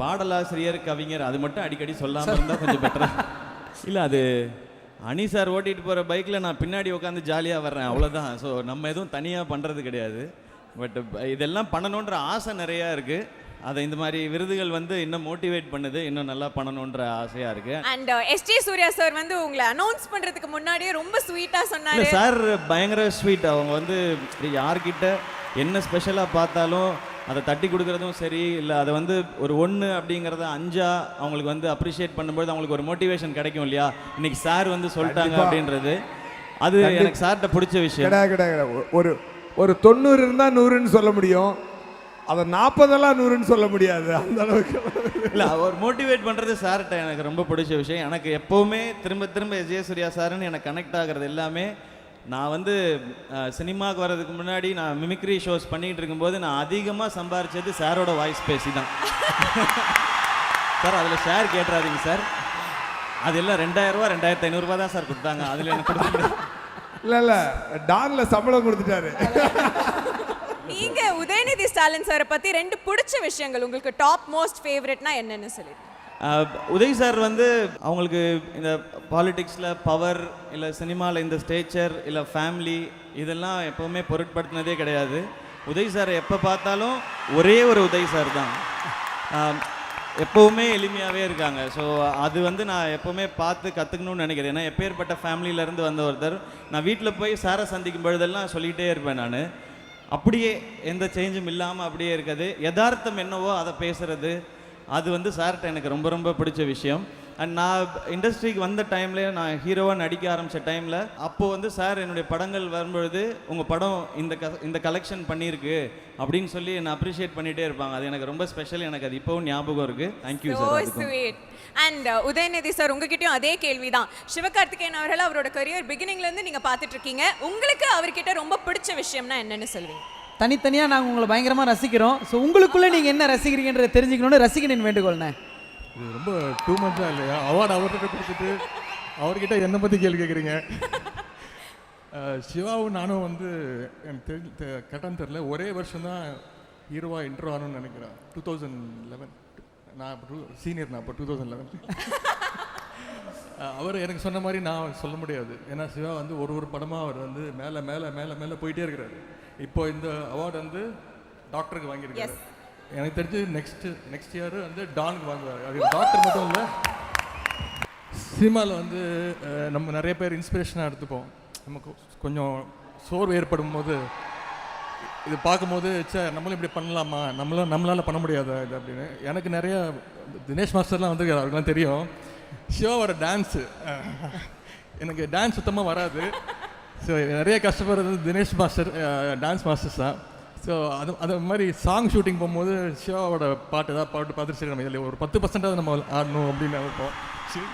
பாடலாசிரியர் கவிஞர் அது மட்டும் அடிக்கடி சொல்லாமல் இருந்தால் கொஞ்சம் பெட்டரா. இல்லை அது அனி சார் ஓட்டிகிட்டு போகிற பைக்கில் நான் பின்னாடி உட்காந்து ஜாலியாக வர்றேன், அவ்வளோதான். ஸோ நம்ம எதுவும் தனியாக பண்ணுறது கிடையாது. பட் இதெல்லாம் பண்ணணுன்ற ஆசை நிறையா இருக்குது. அதை இந்த மாதிரி விருதுகள் வந்து இன்னும் மோட்டிவேட் பண்ணுது, இன்னும் நல்லா பண்ணணுன்ற ஆசையாக இருக்குது. அண்ட் எஸ்ஜே சூர்யா சார் வந்து உங்களை அனௌன்ஸ் பண்ணுறதுக்கு முன்னாடியே ரொம்ப ஸ்வீட்டாக சொன்னார். இல்லை சார் பயங்கர ஸ்வீட். அவங்க வந்து யார்கிட்ட என்ன ஸ்பெஷலாக பார்த்தாலும் அதை தட்டி கொடுக்குறதும் சரி, இல்லை அதை வந்து ஒரு 1 அப்படிங்கிறத 5 அவங்களுக்கு வந்து அப்ரிஷியேட் பண்ணும்போது அவங்களுக்கு ஒரு மோட்டிவேஷன் கிடைக்கும் இல்லையா. இன்னைக்கு சார் வந்து சொல்லிட்டாங்க அப்படின்றது அது எனக்கு சார்கிட்ட பிடிச்ச விஷயம். கிடையாது. ஒரு 90 இருந்தால் 100ன்னு சொல்ல முடியும், அதை 40 100ன்னு சொல்ல முடியாது. அந்த அளவுக்கு இல்லை, அவர் மோட்டிவேட் பண்ணுறது சார்கிட்ட எனக்கு ரொம்ப பிடிச்ச விஷயம். எனக்கு எப்போவுமே திரும்ப திரும்ப எஸ்ஜே சூர்யா சாருன்னு எனக்கு கனெக்ட் ஆகிறது எல்லாமே, நான் வந்து சினிமாவுக்கு வர்றதுக்கு முன்னாடி நான் மிமிக்ரி ஷோஸ் பண்ணிகிட்டு இருக்கும்போது நான் அதிகமாக சம்பாரிச்சது சாரோட வாய்ஸ் பேசி தான். சார் அதில் ஷேர் கேட்டுறாதீங்க சார், அது எல்லாம் 2000 2500 தான் சார் கொடுத்தாங்க. அதில் எனக்கு கொடுத்துட்டு இல்லை டான்ல சம்பளம் கொடுத்துட்டாரு. நீங்க உதயநிதி ஸ்டாலின் சாரை பத்தி 2 பிடிச்ச விஷயங்கள் உங்களுக்கு டாப் மோஸ்ட் ஃபேவரட்னா என்னன்னு சொல்லிடுங்க. உதய் சார் வந்து அவங்களுக்கு இந்த பாலிடிக்ஸில் பவர், இல்லை சினிமாவில் இந்த ஸ்டேச்சர், இல்லை ஃபேமிலி, இதெல்லாம் எப்போவுமே பொருட்படுத்தினதே கிடையாது. உதய் சார் எப்போ பார்த்தாலும் ஒரே ஒரு உதய் சார் தான், எப்போவுமே எளிமையாகவே இருக்காங்க. ஸோ அது வந்து நான் எப்போவுமே பார்த்து கற்றுக்கணும்னு நினைக்கிறேன். ஏன்னா எப்பேற்பட்ட ஃபேமிலியிலேருந்து வந்த ஒருத்தர், நான் வீட்டில் போய் சாரை சந்திக்கும் பொழுதெல்லாம் சொல்லிகிட்டே இருப்பேன். நான் அப்படியே எந்த சேஞ்சும் இல்லாமல் அப்படியே இருக்குது. யதார்த்தம் என்னவோ அதை பேசுகிறது, அது வந்து சார்கிட்ட எனக்கு ரொம்ப ரொம்ப பிடிச்ச விஷயம். அண்ட் நான் இண்டஸ்ட்ரிக்கு வந்த டைம்லேயே நான் ஹீரோவாக நடிக்க ஆரம்பித்த டைமில் அப்போது வந்து சார் என்னுடைய படங்கள் வரும்பொழுது உங்கள் படம் இந்த கலெக்ஷன் பண்ணியிருக்கு அப்படின்னு சொல்லி என்னை அப்ரிஷியேட் பண்ணிகிட்டே இருப்பாங்க. அது எனக்கு ரொம்ப ஸ்பெஷல். எனக்கு அது இப்போவும் ஞாபகம் இருக்குது. Thank you sir. And Udhayanidhi sir, உங்ககிட்டயும் அதே கேள்வி தான். சிவகார்த்திகேயன் அவர்கள் அவரோட கரியர் பிகினிங்லேருந்து நீங்கள் பார்த்துட்டு இருக்கீங்க. உங்களுக்கு அவர்கிட்ட ரொம்ப பிடிச்ச விஷயம்னா என்னன்னு சொல்லுவீங்க? தனித்தனியாக நாங்கள் உங்களை பயங்கரமாக ரசிக்கிறோம். ஸோ உங்களுக்குள்ளே நீங்கள் என்ன ரசிக்கிறீங்கன்றதை தெரிஞ்சுக்கணும்னு ரசிகனின் வேண்டுகோள்ண்ணே. இது ரொம்ப டூ மந்த்ஸாக இல்லையா? அவார்டு அவர்கிட்ட கொடுத்துட்டு அவர்கிட்ட என்னை பற்றி கேள்வி கேட்குறீங்க. சிவாவும் நானும் வந்து எனக்கு கரெக்டாக தெரில, ஒரே வருஷம் தான் ஹீரோவாக இன்ட்ரோ ஆகணும்னு நினைக்கிறேன். 2011. நான் அப்போ சீனியர், நான் அப்போ 2011. அவர் எனக்கு சொன்ன மாதிரி நான் சொல்ல முடியாது. ஏன்னா சிவா வந்து ஒரு படமாக அவர் வந்து மேலே மேலே மேலே மேலே போயிட்டே இருக்கிறாரு. இப்போ இந்த அவார்டு வந்து டாக்டருக்கு வாங்கியிருக்காரு. எனக்கு தெரிஞ்சு நெக்ஸ்ட் இயர் வந்து டானுக்கு வாங்குவார். அது டாக்டர் மட்டும் இல்லை, சினிமாவில் வந்து நம்ம நிறைய பேர் இன்ஸ்பிரேஷனாக எடுத்துப்போம். நமக்கு கொஞ்சம் சோர்வு ஏற்படும் போது இது பார்க்கும்போது நம்மளும் இப்படி பண்ணலாமா, நம்மளால் பண்ண முடியாதா இது அப்படின்னு. எனக்கு நிறைய தினேஷ் மாஸ்டர்லாம் வந்துருக்காரு, அவருக்குலாம் தெரியும். சிவாவோட டான்ஸு, எனக்கு டான்ஸ் சுத்தமாக வராது. ஸோ நிறைய கஷ்டப்படுறது தினேஷ் மாஸ்டர், டான்ஸ் மாஸ்டர்ஸ் தான். ஸோ அது மாதிரி சாங் ஷூட்டிங் போகும்போது சிவாவோட பாட்டு ஏதாவது பார்த்துட்டு சரி நம்ம இதில் ஒரு 10% நம்ம ஆடணும் அப்படின்னு நினைப்போம். சரி.